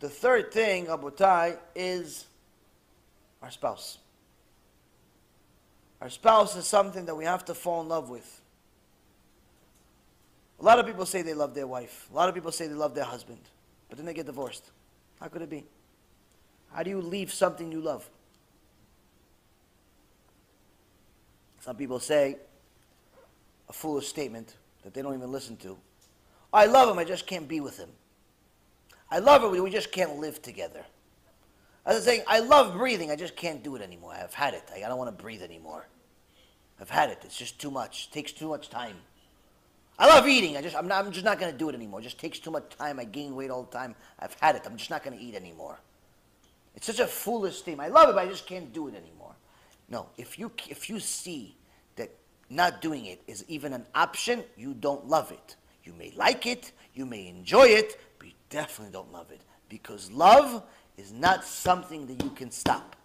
The third thing, Rabotai, is our spouse. Our spouse is something that we have to fall in love with. A lot of people say they love their wife. A lot of people say they love their husband. But then they get divorced. How could it be? How do you leave something you love? Some people say a foolish statement that they don't even listen to. I love him, I just can't be with him. I love her, we just can't live together. As I'm saying, I love breathing, I just can't do it anymore. I've had it. I don't want to breathe anymore. I've had it. It's just too much. It takes too much time. I love eating. I'm just not going to do it anymore. It just takes too much time. I gain weight all the time. I've had it. I'm just not going to eat anymore. It's such a foolish statement. I love it, but I just can't do it anymore. No, if you see that not doing it is even an option, you don't love it. You may like it, you may enjoy it, but you definitely don't love it. Because love is not something that you can stop.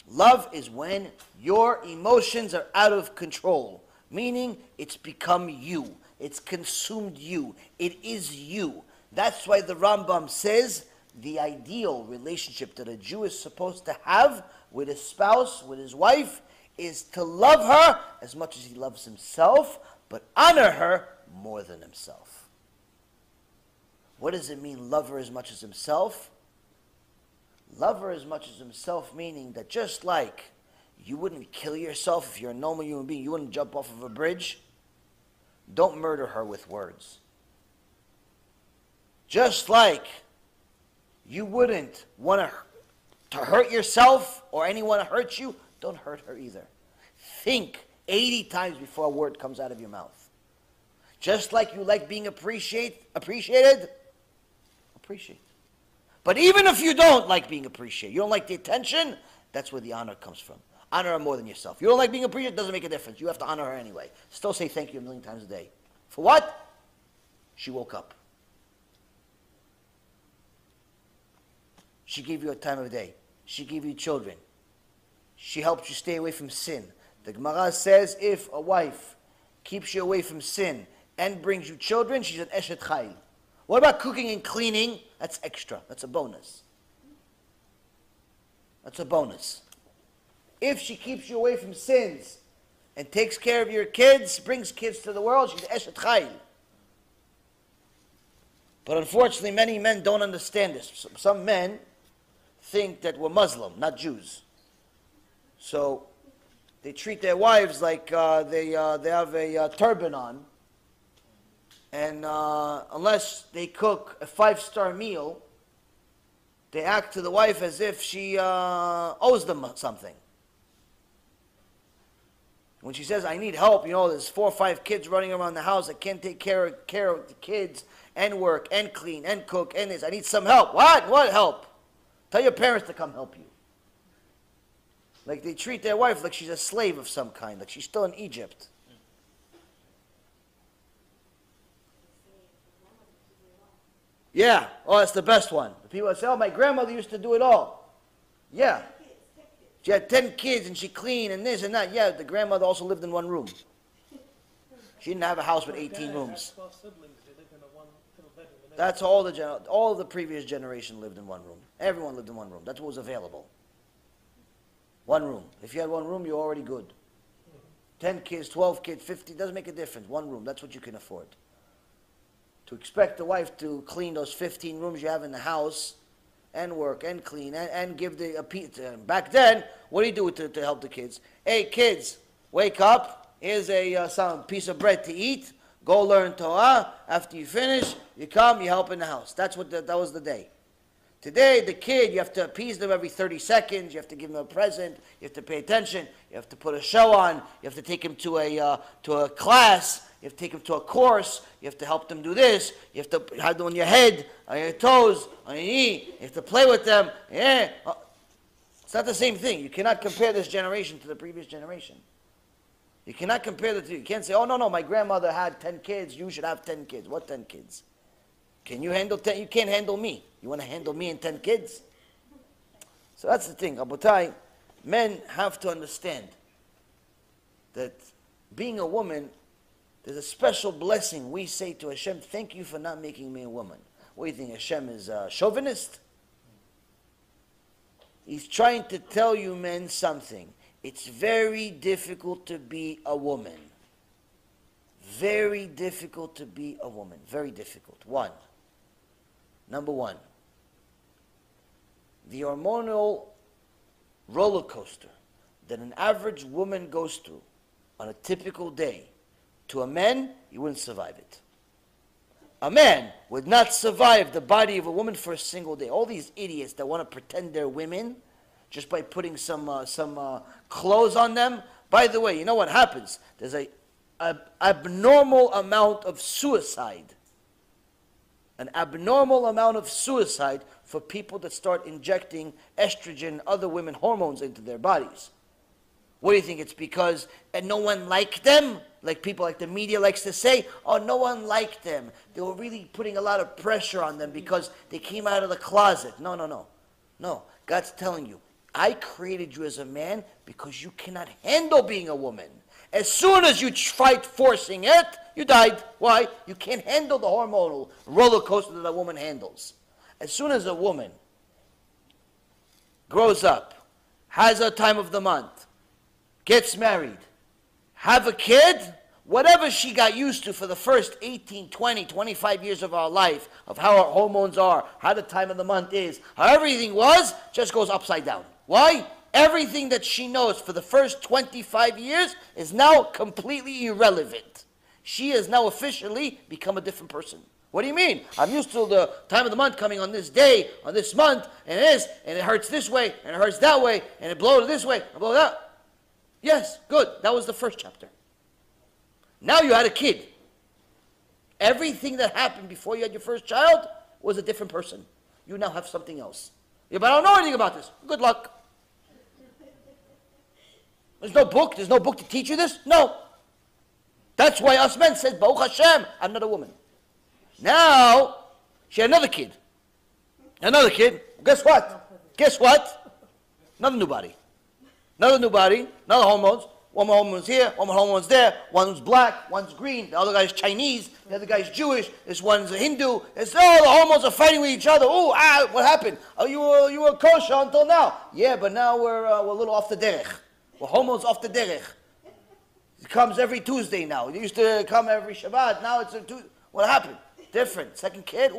Love is when your emotions are out of control, meaning it's become you. It's consumed you. It is you. That's why the Rambam says the ideal relationship that a Jew is supposed to have with his spouse, with his wife, is to love her as much as he loves himself, but honor her more than himself. What does it mean, love her as much as himself? Love her as much as himself, meaning that just like you wouldn't kill yourself if you're a normal human being, you wouldn't jump off of a bridge, don't murder her with words. Just like you wouldn't want to hurt yourself or anyone to hurt you, don't hurt her either. Think 80 times before a word comes out of your mouth. Just like you like being appreciated, appreciate. But even if you don't like being appreciated, you don't like the attention, that's where the honor comes from. Honor her more than yourself. You don't like being appreciated, it doesn't make a difference. You have to honor her anyway. Still say thank you 1,000,000 times a day. For what? She woke up. She gave you a time of day. She gave you children. She helped you stay away from sin. The Gemara says if a wife keeps you away from sin and brings you children, she's an Eshet Chayil. What about cooking and cleaning? That's extra. That's a bonus. That's a bonus. If she keeps you away from sins and takes care of your kids, brings kids to the world, she's Eshet Chayil. But unfortunately, many men don't understand this. Some men think that we're Muslim, not Jews. So they treat their wives like they have a turban on. And unless they cook a 5-star meal, they act to the wife as if she owes them something. When she says, I need help, there's 4 or 5 kids running around the house. I can't take care of the kids and work and clean and cook and this. I need some help. What? What help? Tell your parents to come help you. Like they treat their wife like she's a slave of some kind, like she's still in Egypt. Yeah, oh, that's the best one. The people that say, oh, my grandmother used to do it all. Yeah. She had 10 kids and she cleaned and this and that. Yeah, the grandmother also lived in one room. She didn't have a house with 18 rooms. That's all the previous generation lived in one room. Everyone lived in one room. That's what was available. One room. If you had one room, you're already good. 10 kids, 12 kids, 50, doesn't make a difference. One room, that's what you can afford. To expect the wife to clean those 15 rooms you have in the house and work and clean and give a pizza. Back then, what do you do to help the kids? Hey, kids, wake up. Here's some piece of bread to eat. Go learn Torah. After you finish, you come, you help in the house. That was the day. Today, the kid, you have to appease them every 30 seconds. You have to give them a present. You have to pay attention. You have to put a show on. You have to take him to a class. You have to take them to a course. You have to help them do this. You have to have them on your head, on your toes, on your knee. You have to play with them. Yeah. It's not the same thing. You cannot compare this generation to the previous generation. You cannot compare the two. You can't say, oh, no, my grandmother had 10 kids. You should have 10 kids. What 10 kids? Can you handle 10? You can't handle me. You want to handle me and 10 kids? So that's the thing. Rabotai, men have to understand that being a woman, there's a special blessing. We say to Hashem, thank you for not making me a woman. What do you think, Hashem is a chauvinist? He's trying to tell you men something. It's very difficult to be a woman. Very difficult to be a woman. Very difficult. Number one, the hormonal roller coaster that an average woman goes through on a typical day, to a man, he wouldn't survive it. A man would not survive the body of a woman for a single day. All these idiots that want to pretend they're women just by putting some clothes on them. By the way, you know what happens? There's a abnormal amount of suicide. An abnormal amount of suicide for people that start injecting estrogen and other women hormones into their bodies. What do you think? It's because no one liked them? Like people, like the media likes to say, oh, no one liked them. They were really putting a lot of pressure on them because they came out of the closet. No. God's telling you, I created you as a man because you cannot handle being a woman. As soon as you tried forcing it, you died. Why? You can't handle the hormonal roller coaster that a woman handles. As soon as a woman grows up, has a time of the month, gets married, have a kid, whatever she got used to for the first 18, 20, 25 years of her life, of how her hormones are, how the time of the month is, how everything was, just goes upside down. Why? Everything that she knows for the first 25 years is now completely irrelevant. She has now officially become a different person. What do you mean? I'm used to the time of the month coming on this day, on this month, and it hurts this way, and it hurts that way, and it blows this way, and blows that. Yes, good. That was the first chapter. Now you had a kid. Everything that happened before you had your first child was a different person. You now have something else. Yeah, but I don't know anything about this. Good luck. There's no book to teach you this? No. That's why us men said, Baruch Hashem, I'm not a woman. Now, she had another kid. Guess what? Another new body. Another hormones. One hormone's here, one hormone's there. One's black, one's green. The other guy's Chinese. The other guy's Jewish. This one's a Hindu. The hormones are fighting with each other. What happened? Oh, you were kosher until now. Yeah, but now we're a little off the derech. We're hormones off the derech. It comes every Tuesday now. It used to come every Shabbat. Now it's a Tuesday. What happened? Different. Second kid.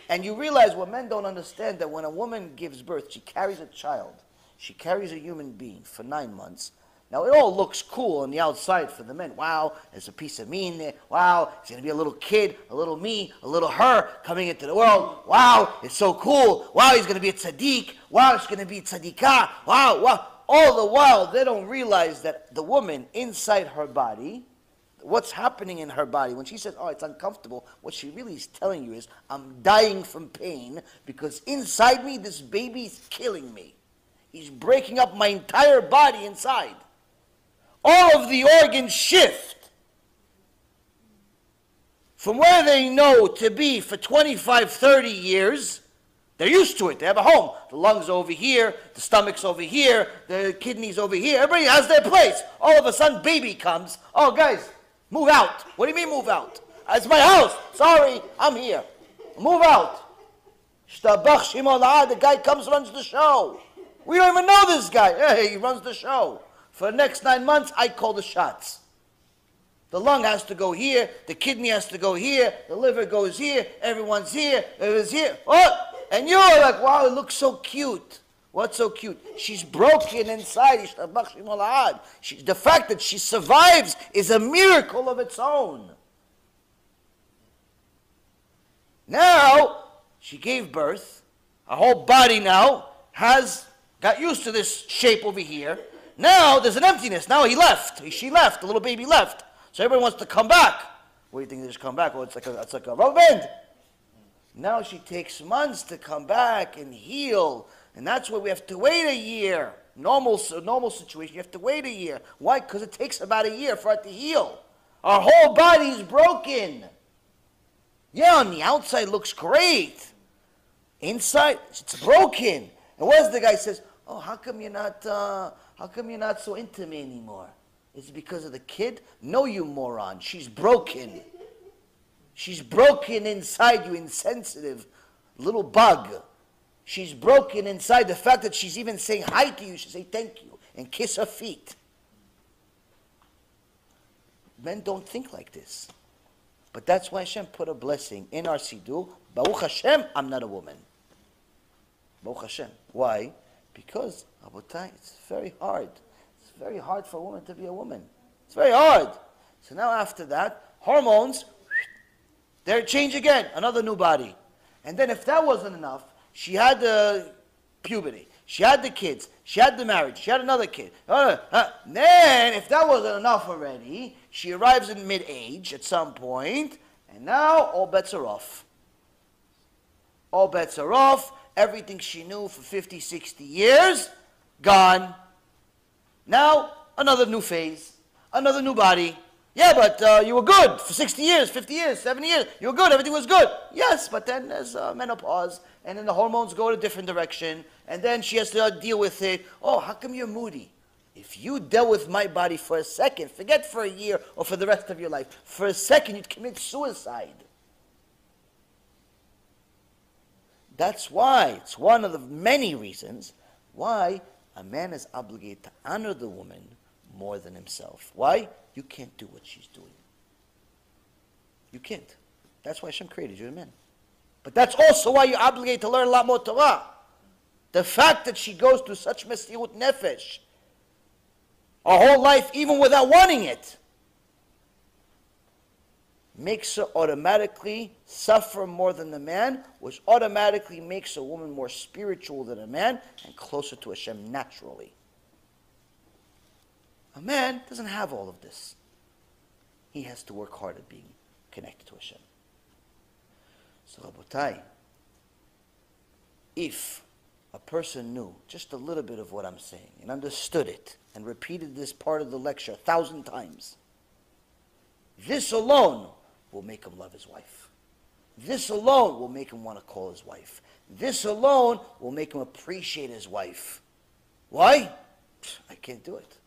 And you realize what men don't understand, that when a woman gives birth, she carries a child. She carries a human being for 9 months. Now, it all looks cool on the outside for the men. Wow, there's a piece of me in there. Wow, it's going to be a little kid, a little me, a little her coming into the world. Wow, it's so cool. Wow, he's going to be a tzaddik. Wow, it's going to be a tzaddikah. Wow. All the while, they don't realize that the woman inside her body, what's happening in her body, when she says, oh, it's uncomfortable, what she really is telling you is, I'm dying from pain because inside me, this baby's killing me. He's breaking up my entire body inside. All of the organs shift from where they know to be for 25, 30 years. They're used to it. They have a home. The lungs are over here, the stomach's over here, the kidneys over here. Everybody has their place. All of a sudden, baby comes. Oh, guys, move out. What do you mean move out? It's my house. Sorry, I'm here. Move out. The guy comes, runs the show. We don't even know this guy. Hey, he runs the show. For the next 9 months, I call the shots. The lung has to go here, the kidney has to go here, the liver goes here, everyone's here, everyone's here. Oh! And you're like, wow, it looks so cute. What's so cute? She's broken inside. The fact that she survives is a miracle of its own. Now, she gave birth. Her whole body now got used to this shape over here. Now there's an emptiness. Now she left, the little baby left. So everybody wants to come back. What do you think they just come back? Well, it's like a rubber band. Now she takes months to come back and heal. And that's why we have to wait a year. Normal situation, you have to wait a year. Why? Because it takes about a year for it to heal. Our whole body's broken. Yeah, on the outside looks great. Inside, it's broken. And what does the guy says? Oh, how come you're not so into me anymore? Is it because of the kid? No, you moron. She's broken. She's broken inside you, insensitive little bug. She's broken inside. The fact that she's even saying hi to you, she say thank you and kiss her feet. Men don't think like this. But that's why Hashem put a blessing in our Siddur. Baruch Hashem, I'm not a woman. Baruch Hashem. Why? Because, Rabotai, it's very hard. It's very hard for a woman to be a woman. It's very hard. So now after that, hormones, they change again. Another new body. And then if that wasn't enough, she had the puberty. She had the kids. She had the marriage. She had another kid. Then, if that wasn't enough already, she arrives in mid-age at some point, and now all bets are off. All bets are off. Everything she knew for 50, 60 years, gone. Now, another new phase. Another new body. Yeah, but you were good for 60 years, 50 years, 70 years. You were good. Everything was good. Yes, but then there's menopause, and then the hormones go in a different direction, and then she has to deal with it. Oh, how come you're moody? If you dealt with my body for a second, forget for a year or for the rest of your life, for a second you'd commit suicide. That's why, it's one of the many reasons why a man is obligated to honor the woman more than himself. Why? You can't do what she's doing. You can't. That's why Hashem created you, men. But that's also why you're obligated to learn a lot more Torah. The fact that she goes through such mesirut nefesh, her whole life, even without wanting it, makes her automatically suffer more than the man, which automatically makes a woman more spiritual than a man and closer to Hashem naturally. A man doesn't have all of this. He has to work hard at being connected to Hashem. So, Rabotai, if a person knew just a little bit of what I'm saying and understood it and repeated this part of the lecture 1,000 times, this alone will make him love his wife. This alone will make him want to call his wife. This alone will make him appreciate his wife. Why? I can't do it.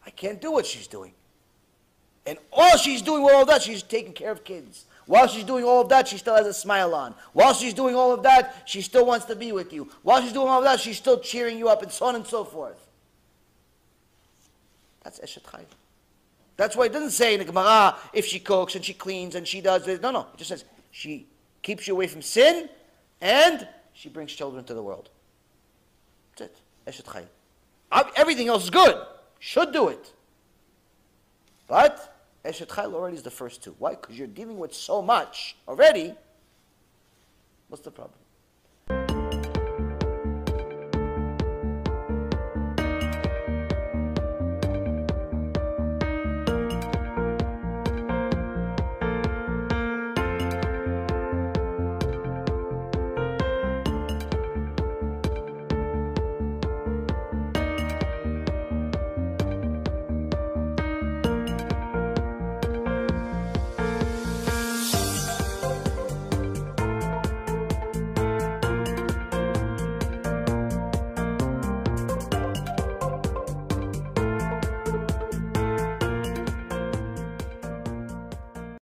I can't do what she's doing. And all she's doing with all that, she's taking care of kids. While she's doing all of that, she still has a smile on. While she's doing all of that, she still wants to be with you. While she's doing all of that, she's still cheering you up, and so on and so forth. That's Eshet Chai. That's why it doesn't say in the Gemara, if she cooks and she cleans and she does this. No. It just says she keeps you away from sin and she brings children to the world. That's it. Eshet Chai. Everything else is good. Should do it. But Eshet Chai already is the first two. Why? Because you're dealing with so much already. What's the problem?